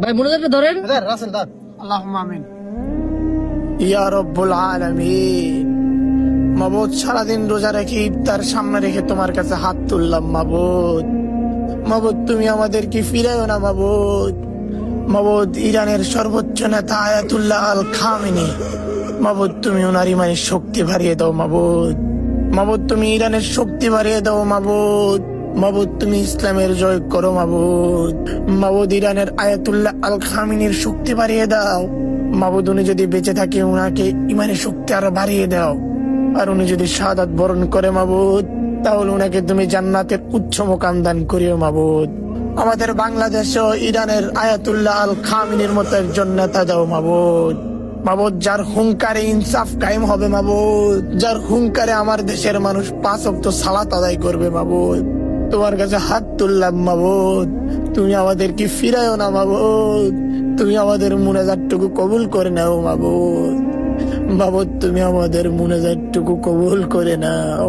ভাই মোনাজাতটা ধরেন। আল্লাহুম্মা আমিন। ইয়া রব্বুল আলামিন, মাবুদ সারাদিন রোজা রেখে ইফতার সামনে রেখে তোমার কাছে হাত তুললাম মাবুদ। মাবুদ তুমি আমাদেরকে ফিরাইও না মাবুদ। মাবুদ ইরানের সর্বোচ্চ নেতা আয়াতুল্লাহ আল খামেনি, মাবুদ তুমি ওনার ইমানের শক্তি বাড়িয়ে দাও মাবুদ। মাবুদ তুমি ইরানের শক্তি বাড়িয়ে দাও মাবুদ। মাবুদ তুমি ইসলামের জয় করো মাবুদ। মাবুদ ইরানের আয়াতুল্লাহ আল খামেনির শক্তি বাড়িয়ে দাও মাবুদ। উনি যদি বেঁচে থাকে উনাকে ইমানের শক্তি আরো বাড়িয়ে দাও। আর উনি যদি শাহাদাত বরণ করে মাবুদ, তাহলে উনাকে তুমি জান্নাতের উচ্চ মোকাম দান করিও মাবুদ। আমাদের বাংলাদেশেও ইরানের আয়াতুল্লাহ আল খামেনির মতো একজন নেতা দাও মাবুদ। মাবুদ যার হুঙ্কারে ইনসাফ কায়েম হবে মাবুদ, যার হুঙ্কারে আমার দেশের মানুষ 5 ওয়াক্ত সালাত আদায় করবে মাবুদ। তোমার কাছে হাত তুললাম মাবুদ, তুমি আমাদেরকে ফিরায়ও না মাবুদ। তুমি আমাদের মুনাজাতটুকু কবুল করে নাও মাবুদ। মাবুদ তুমি আমাদের মুনাজাতটুকু কবুল করে নাও।